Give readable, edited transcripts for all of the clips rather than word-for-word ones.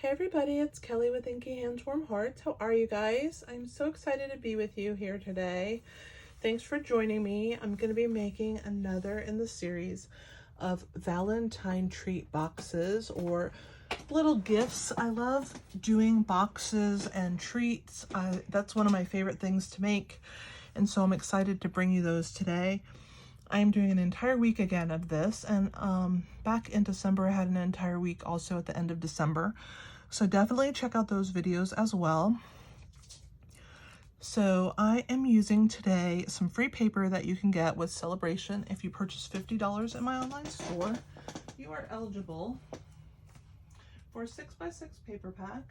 Hey everybody, it's Kelly with Inky Hands Warm Hearts. How are you guys? I'm so excited to be with you here today. Thanks for joining me. I'm going to be making another in the series of Valentine treat boxes or little gifts. I love doing boxes and treats. That's one of my favorite things to make, and so I'm excited to bring you those today. I'm doing an entire week again of this, and back in December I had an entire week also at the end of December, so definitely check out those videos as well. So I am using today some free paper that you can get with Celebration. If you purchase $50 in my online store, you are eligible for a 6x6 paper pack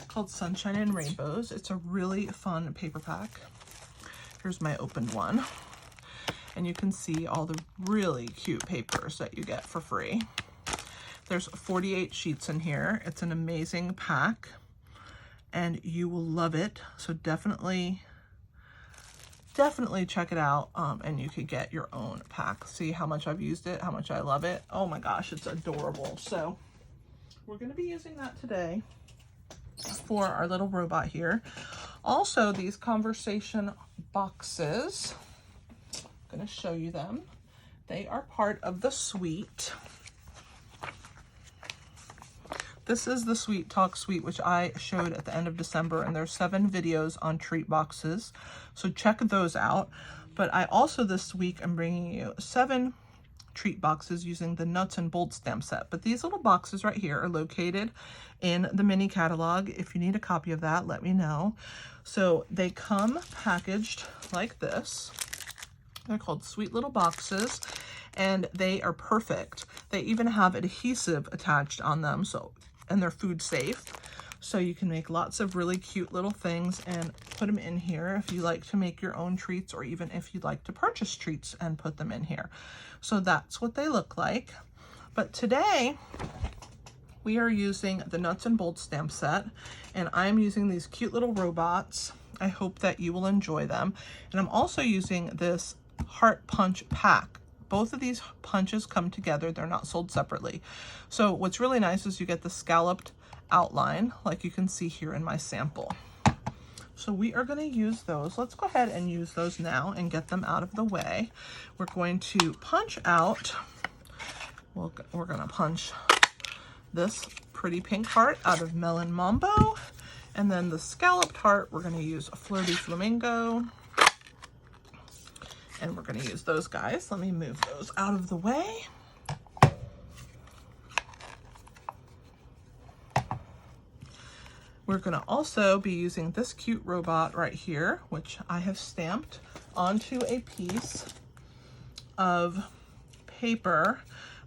called Sunshine and Rainbows. It's a really fun paper pack. Here's my opened one. And you can see all the really cute papers that you get for free. There's 48 sheets in here. It's an amazing pack and you will love it. So definitely check it out, and you could get your own pack. See how much I've used it, how much I love it. Oh my gosh, it's adorable. So we're going to be using that today for our little robot here. Also, these conversation boxes, I'm going to show you them. They are part of the suite. This is the Sweet Talk Suite, which I showed at the end of December, and there's 7 videos on treat boxes, so check those out. But I also this week I'm bringing you 7 treat boxes using the Nuts and Bolts stamp set. But these little boxes right here are located in the mini catalog. If you need a copy of that, let me know. So they come packaged like this. They're called Sweet Little Boxes, and they are perfect. They even have adhesive attached on them, and they're food safe. So you can make lots of really cute little things and put them in here if you like to make your own treats, or even if you'd like to purchase treats and put them in here. So that's what they look like. But today we are using the Nuts and Bolts stamp set, and I'm using these cute little robots. I hope that you will enjoy them. And I'm also using this heart punch pack. Both of these punches come together. They're not sold separately. So what's really nice is you get the scalloped outline like you can see here in my sample. So we are going to use those. Let's go ahead and use those now and get them out of the way. We're going to punch out, we're going to punch this pretty pink heart out of Melon Mambo, and then the scalloped heart we're going to use a Flirty Flamingo. And we're going to use those guys. Let me move those out of the way. We're going to also be using this cute robot right here, which I have stamped onto a piece of paper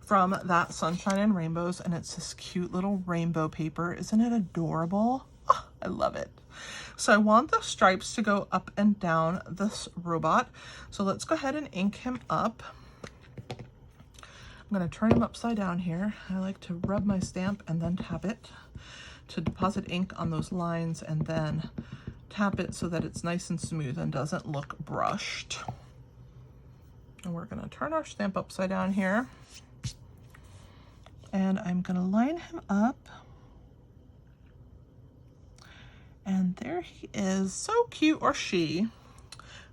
from that Sunshine and Rainbows. And it's this cute little rainbow paper. Isn't it adorable? Oh, I love it. So I want the stripes to go up and down this robot. So let's go ahead and ink him up. I'm going to turn him upside down here. I like to rub my stamp and then tap it to deposit ink on those lines, and then tap it so that it's nice and smooth and doesn't look brushed. And we're going to turn our stamp upside down here. And I'm going to line him up. And there he is, so cute, or she,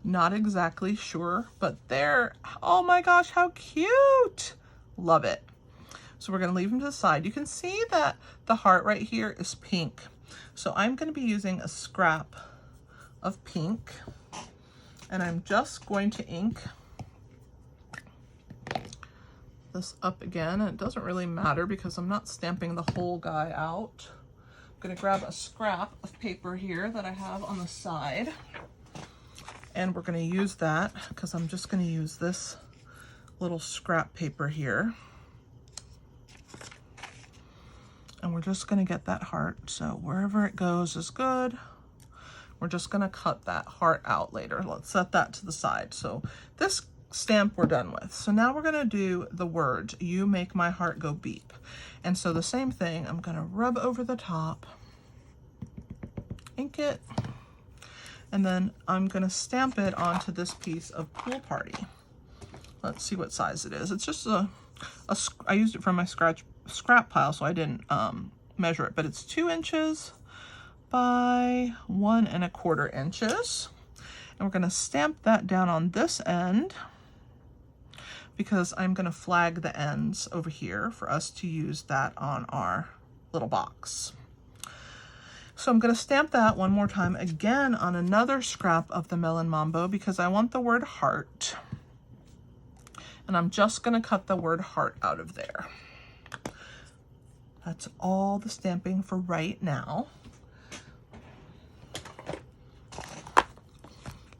not exactly sure, but there, oh my gosh, how cute, love it. So we're gonna leave him to the side. You can see that the heart right here is pink. So I'm gonna be using a scrap of pink, and I'm just going to ink this up again. And it doesn't really matter because I'm not stamping the whole guy out. I'm going to grab a scrap of paper here that I have on the side, and we're going to use that because I'm just going to use this little scrap paper here, and we're just going to get that heart. So wherever it goes is good. We're just going to cut that heart out later. Let's set that to the side. So this stamp we're done with. So now we're going to do the words, "You make my heart go beep." And so the same thing, I'm going to rub over the top, ink it, and then I'm going to stamp it onto this piece of Pool Party. Let's see what size it is. It's just I used it from my scrap pile, so I didn't measure it, but it's 2 inches by 1 1/4 inches. And we're going to stamp that down on this end because I'm going to flag the ends over here for us to use that on our little box. So I'm going to stamp that one more time again on another scrap of the Melon Mambo because I want the word heart. And I'm just going to cut the word heart out of there. That's all the stamping for right now.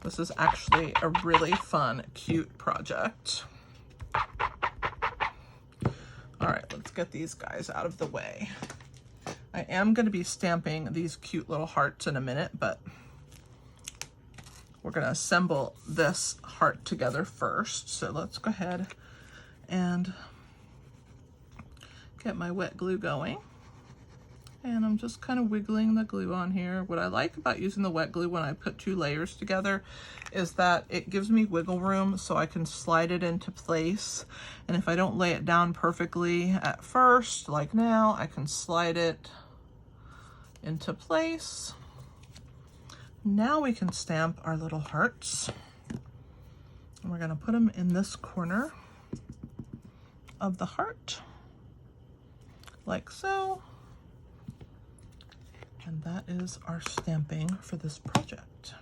This is actually a really fun, cute project. All right, let's get these guys out of the way. I am going to be stamping these cute little hearts in a minute, but we're going to assemble this heart together first. So let's go ahead and get my wet glue going. And I'm just kind of wiggling the glue on here. What I like about using the wet glue when I put 2 layers together is that it gives me wiggle room so I can slide it into place. And if I don't lay it down perfectly at first, like now, I can slide it into place. Now we can stamp our little hearts. And we're gonna put them in this corner of the heart, like so. And that is our stamping for this project.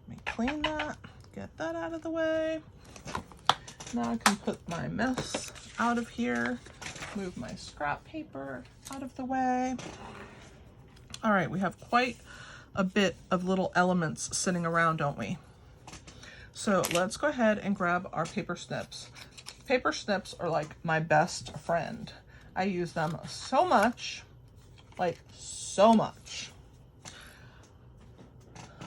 Let me clean that, get that out of the way. Now I can put my mess out of here, move my scrap paper out of the way. All right, we have quite a bit of little elements sitting around, don't we? So let's go ahead and grab our paper snips. Paper snips are like my best friend. I use them so much, like so much,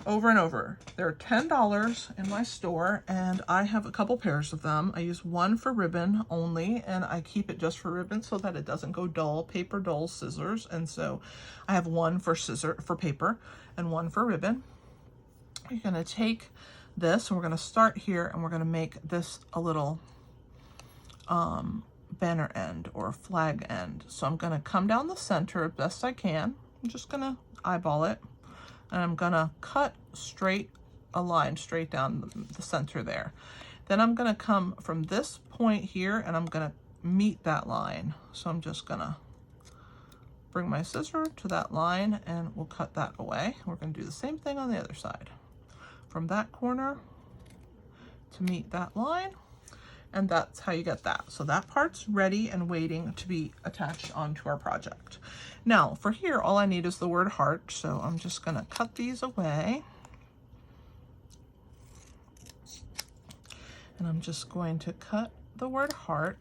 over and over. They're $10 in my store, and I have a couple pairs of them. I use one for ribbon only, and I keep it just for ribbon so that it doesn't go dull. Paper dulls scissors, and so I have one for paper and one for ribbon. You're gonna take this, and we're gonna start here, and we're gonna make this a little banner end or flag end. So I'm gonna come down the center as best I can. I'm just gonna eyeball it, and I'm gonna cut a line straight down the center there. Then I'm gonna come from this point here, and I'm gonna meet that line. So I'm just gonna bring my scissor to that line, and we'll cut that away. We're gonna do the same thing on the other side. From that corner to meet that line, and that's how you get that. So that part's ready and waiting to be attached onto our project. Now for here, all I need is the word heart. So I'm just gonna cut these away. And I'm just going to cut the word heart.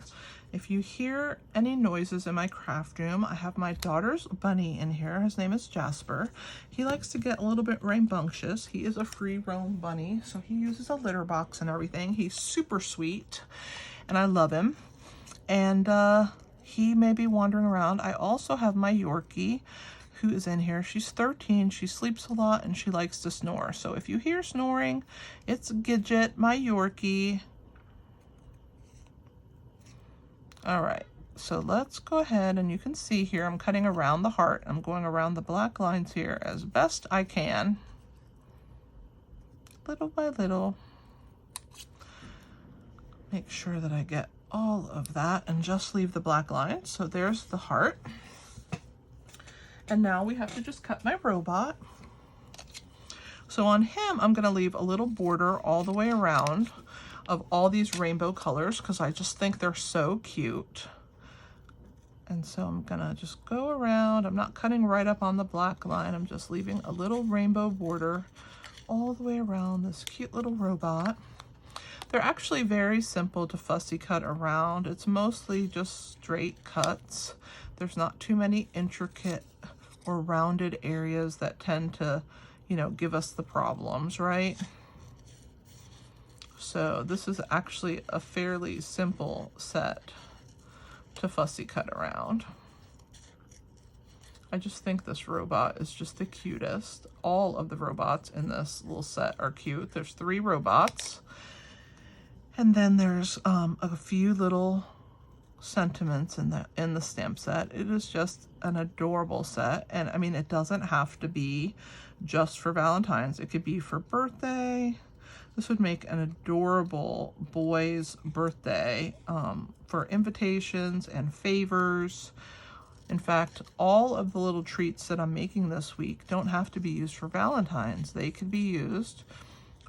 If you hear any noises in my craft room, I have my daughter's bunny in here. His name is Jasper. He likes to get a little bit rambunctious. He is a free roam bunny, so he uses a litter box and everything. He's super sweet, and I love him. And he may be wandering around. I also have my Yorkie, who is in here. She's 13. She sleeps a lot, and she likes to snore. So if you hear snoring, it's Gidget, my Yorkie. All right, so let's go ahead, and you can see here I'm cutting around the heart. I'm going around the black lines here as best I can, little by little. Make sure that I get all of that and just leave the black lines. So there's the heart. And now we have to just cut my robot. So on him, I'm gonna leave a little border all the way around of all these rainbow colors because I just think they're so cute. And so I'm gonna just go around. I'm not cutting right up on the black line. I'm just leaving a little rainbow border all the way around this cute little robot. They're actually very simple to fussy cut around. It's mostly just straight cuts. There's not too many intricate or rounded areas that tend to, you know, give us the problems, right? So this is actually a fairly simple set to fussy cut around. I just think this robot is just the cutest. All of the robots in this little set are cute. There's 3 robots. And then there's a few little sentiments in the stamp set. It is just an adorable set, and I mean, it doesn't have to be just for Valentine's. It could be for birthday. This would make an adorable boy's birthday for invitations and favors. In fact, all of the little treats that I'm making this week don't have to be used for Valentine's. They could be used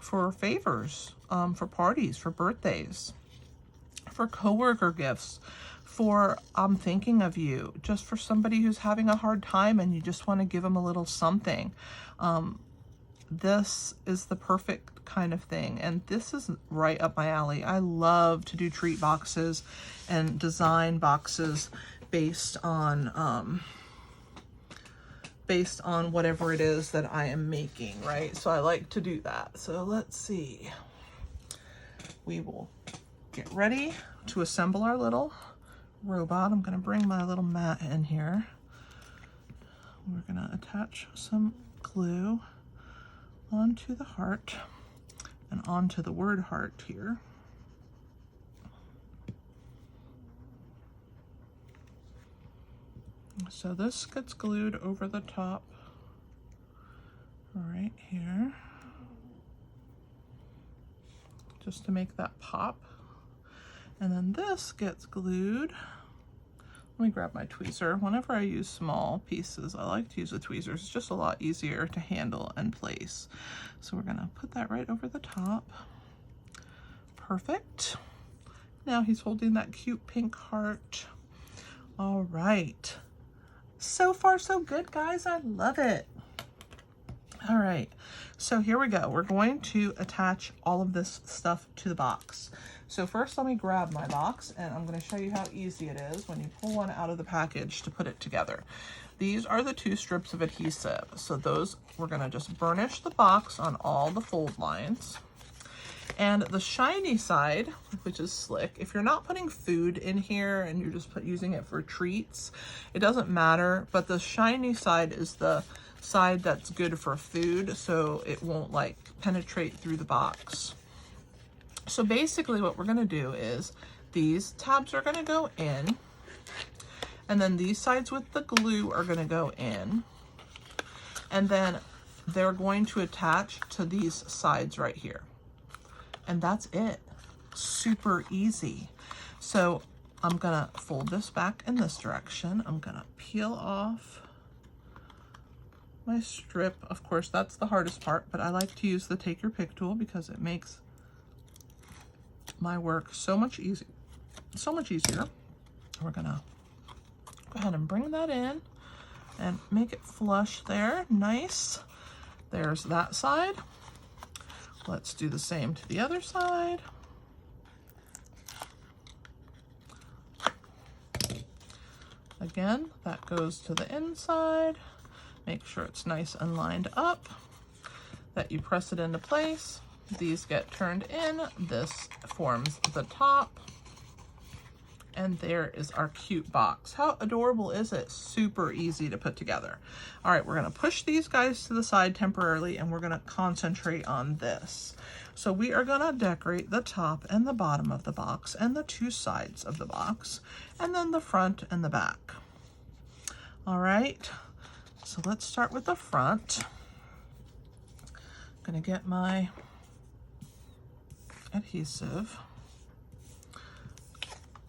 for favors, for parties, for birthdays, for coworker gifts, for I'm thinking of you, just for somebody who's having a hard time and you just want to give them a little something. This is the perfect kind of thing, and this is right up my alley. I love to do treat boxes and design boxes based on whatever it is that I am making, right? So I like to do that. So let's see. We will get ready to assemble our little robot. I'm going to bring my little mat in here. We're going to attach some glue onto the heart and onto the word heart here. So this gets glued over the top right here, just to make that pop. And then this gets glued. Let me grab my tweezer. Whenever I use small pieces, I like to use the tweezers. It's just a lot easier to handle and place. So we're gonna put that right over the top. Perfect. Now he's holding that cute pink heart. All right. So far, so good, guys. I love it. All right, so here we go. We're going to attach all of this stuff to the box. So first, let me grab my box, and I'm going to show you how easy it is when you pull one out of the package to put it together. These are the 2 strips of adhesive. So those, we're going to just burnish the box on all the fold lines. And the shiny side, which is slick, if you're not putting food in here and you're just using it for treats, it doesn't matter. But the shiny side is the side that's good for food, so it won't like penetrate through the box. So basically what we're going to do is these tabs are going to go in, and then these sides with the glue are going to go in, and then they're going to attach to these sides right here. And that's it. Super easy. So I'm gonna fold this back in this direction. I'm gonna peel off my strip. Of course, that's the hardest part, but I like to use the take your pick tool because it makes my work so much easier. We're gonna go ahead and bring that in and make it flush there. Nice. There's that side. Let's do the same to the other side. Again, that goes to the inside. Make sure it's nice and lined up, that you press it into place. These get turned in. This forms the top. And there is our cute box. How adorable is it? Super easy to put together. All right, we're gonna push these guys to the side temporarily, and we're gonna concentrate on this. So we are gonna decorate the top and the bottom of the box and the 2 sides of the box, and then the front and the back. All right, so let's start with the front. I'm gonna get my adhesive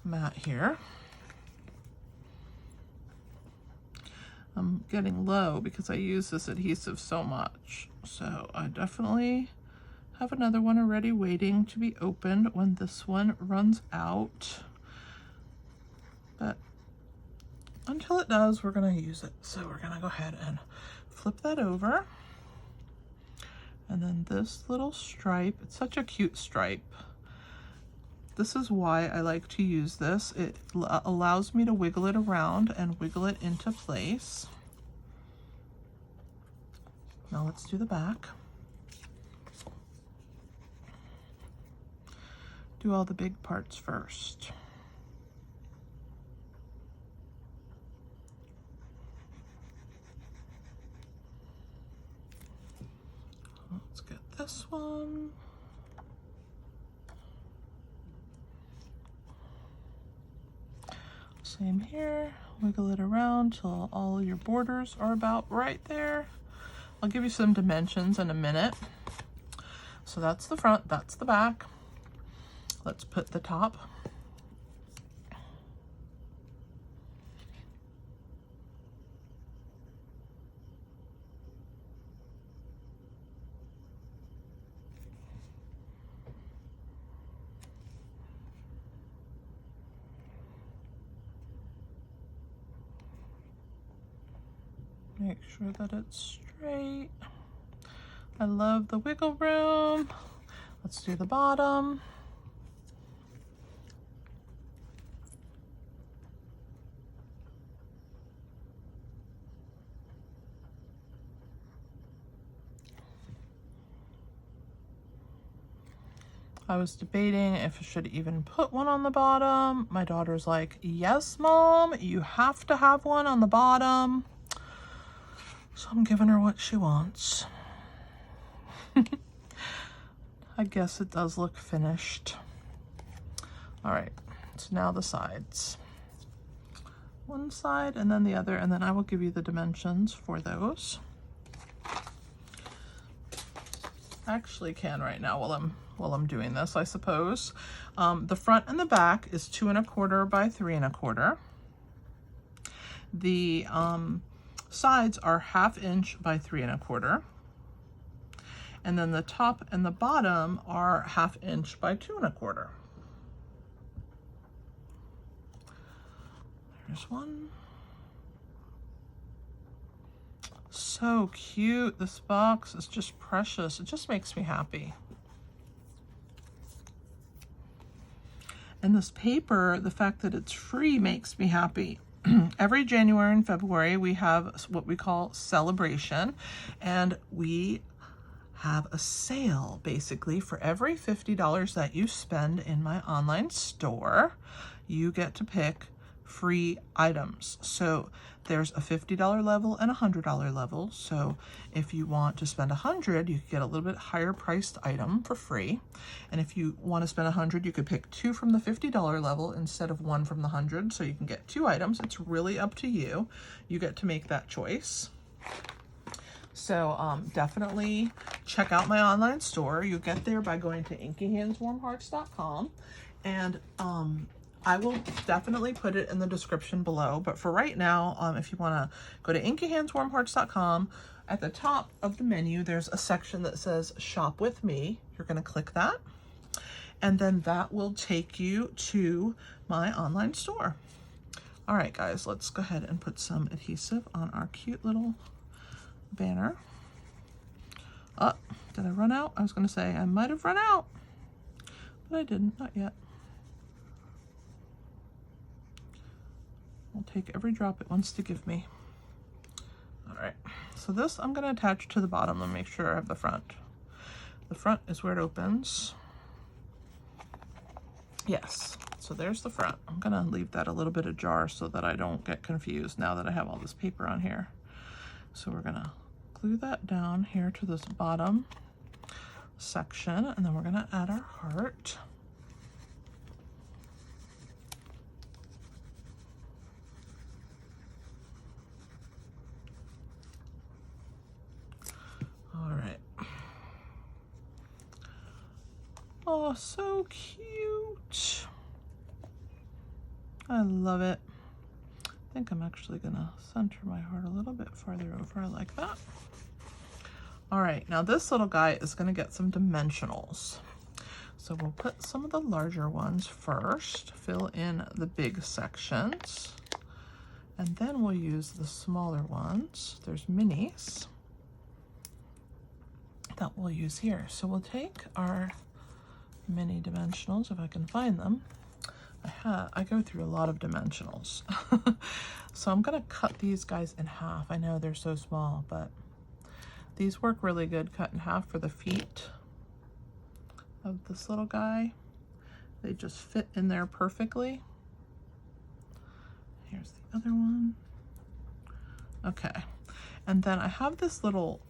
mat here. I'm getting low because I use this adhesive so much. So I definitely have another one already waiting to be opened when this one runs out. But until it does, we're gonna use it. So we're gonna go ahead and flip that over. And then this little stripe, it's such a cute stripe. This is why I like to use this. It allows me to wiggle it around and wiggle it into place. Now let's do the back. Do all the big parts first. Let's get this one. Same here. Wiggle it around till all your borders are about right there. I'll give you some dimensions in a minute. So that's the front, that's the back. Let's put the top. Make sure that it's straight. I love the wiggle room. Let's do the bottom. I was debating if I should even put one on the bottom. My daughter's like, yes, Mom, you have to have one on the bottom. So I'm giving her what she wants. I guess it does look finished. All right, so now the sides. One side and then the other, and then I will give you the dimensions for those. I actually can right now while I'm doing this, I suppose. The front and the back is 2 1/4 by 3 1/4. The sides are 1/2 inch by 3 1/4. And then the top and the bottom are 1/2 inch by 2 1/4. There's one. So cute. This box is just precious. It just makes me happy. And this paper, the fact that it's free makes me happy. Every January and February, we have what we call Celebration, and we have a sale basically for every $50 that you spend in my online store. You get to pick free items. So there's a $50 level and a $100 level. So if you want to spend $100, you could get a little bit higher priced item for free. And if you want to spend $100, you could pick 2 from the $50 level instead of 1 from the $100. So you can get 2 items. It's really up to you. You get to make that choice. So definitely check out my online store. You get there by going to inkyhandswarmhearts.com, and I will definitely put it in the description below. But for right now, if you want to go to inkyhandswarmhearts.com, at the top of the menu, there's a section that says Shop with Me. You're going to click that, and then that will take you to my online store. All right, guys, let's go ahead and put some adhesive on our cute little banner. Oh, did I run out? I was going to say I might have run out, but I didn't, not yet. I'll take every drop it wants to give me. All right, so this I'm going to attach to the bottom and make sure I have the front. The front is where it opens. Yes, so there's the front. I'm going to leave that a little bit ajar so that I don't get confused now that I have all this paper on here. So we're going to glue that down here to this bottom section, and then we're going to add our heart. All right. Oh, so cute. I love it. I think I'm actually gonna center my heart a little bit farther over. I like that. All right, now this little guy is gonna get some dimensionals. So we'll put some of the larger ones first, fill in the big sections, and then we'll use the smaller ones. There's minis that we'll use here. So we'll take our mini dimensionals, if I can find them. I go through a lot of dimensionals. So I'm gonna cut these guys in half. I know they're so small, but these work really good cut in half for the feet of this little guy. They just fit in there perfectly. Here's the other one. Okay, and then I have this little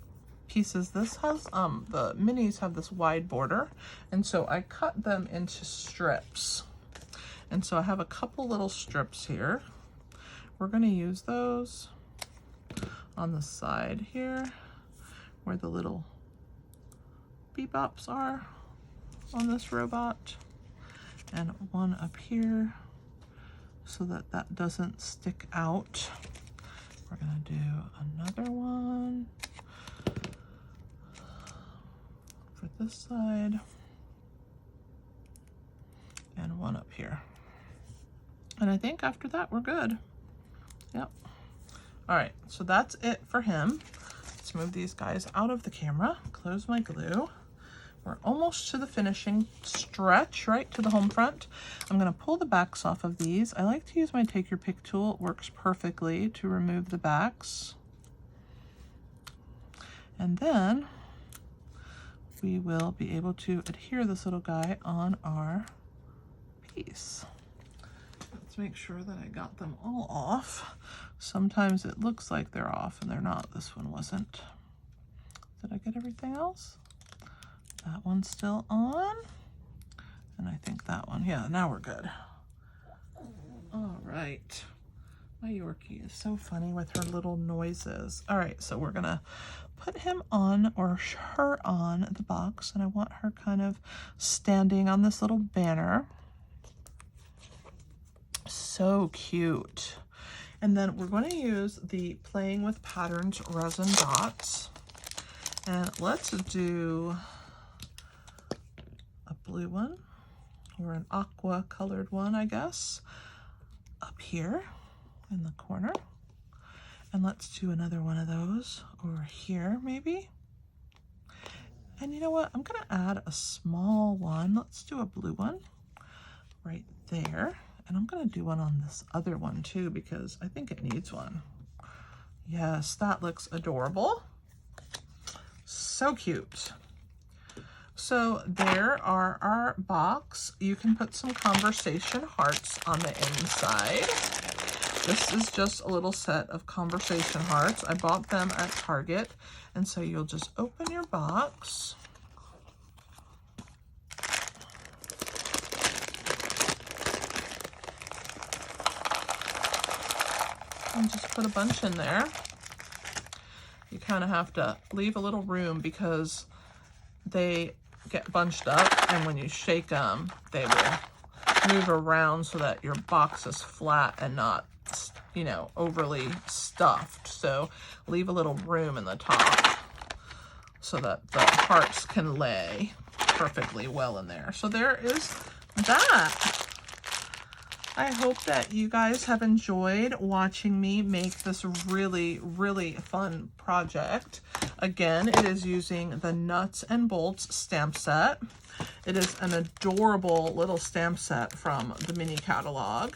pieces. This has the minis have this wide border, and so I cut them into strips. And so I have a couple little strips here. we're going to use those on the side here where the little bebops are on this robot, and one up here so that that doesn't stick out. We're going to do another one for this side and one up here. And I think after that we're good. Yep. All right, so that's it for him. Let's move these guys out of the camera, close my glue. We're almost to the finishing stretch, right to the home front. I'm gonna pull the backs off of these. I like to use my Take Your Pick tool. It works perfectly to remove the backs. And then we will be able to adhere this little guy on our piece. Let's make sure that I got them all off. Sometimes it looks like they're off and they're not. This one wasn't. Did I get everything else? That one's still on. And I think that one, yeah, now we're good. All right. My Yorkie is so funny with her little noises. All right, so we're gonna put him on, or her on the box, and I want her kind of standing on this little banner. So cute. And then we're going to use the Playing with Patterns resin dots, and let's do a blue one or an aqua colored one, I guess, up here in the corner. And let's do another one of those over here maybe. And you know what, I'm gonna add a small one. Let's do a blue one right there. And I'm gonna do one on this other one too, because I think it needs one. Yes, that looks adorable. So cute. So there are our box. You can put some conversation hearts on the inside. This is just a little set of conversation hearts. I bought them at Target. And so you'll just open your box. And just put a bunch in there. You kind of have to leave a little room because they get bunched up, and when you shake them, they will move around so that your box is flat and not, you know, overly stuffed. So leave a little room in the top so that the hearts can lay perfectly well in there. So there is that. I hope that you guys have enjoyed watching me make this really, really fun project. Again, it is using the Nuts and Bolts stamp set. It is an adorable little stamp set from the mini catalog.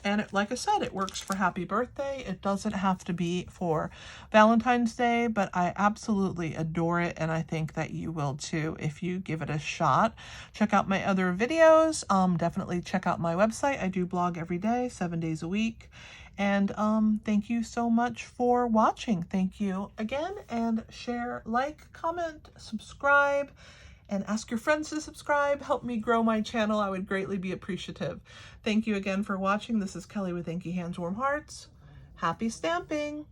And like I said, it works for happy birthday. It doesn't have to be for Valentine's Day, but I absolutely adore it. And I think that you will too if you give it a shot. Check out my other videos. Definitely check out my website. I do blog every day, 7 days a week. And thank you so much for watching. Thank you again, and share, like, comment, subscribe, and ask your friends to subscribe. Help me grow my channel. I would greatly be appreciative. Thank you again for watching. This is Kelly with Inky Hands Warm Hearts. Happy stamping!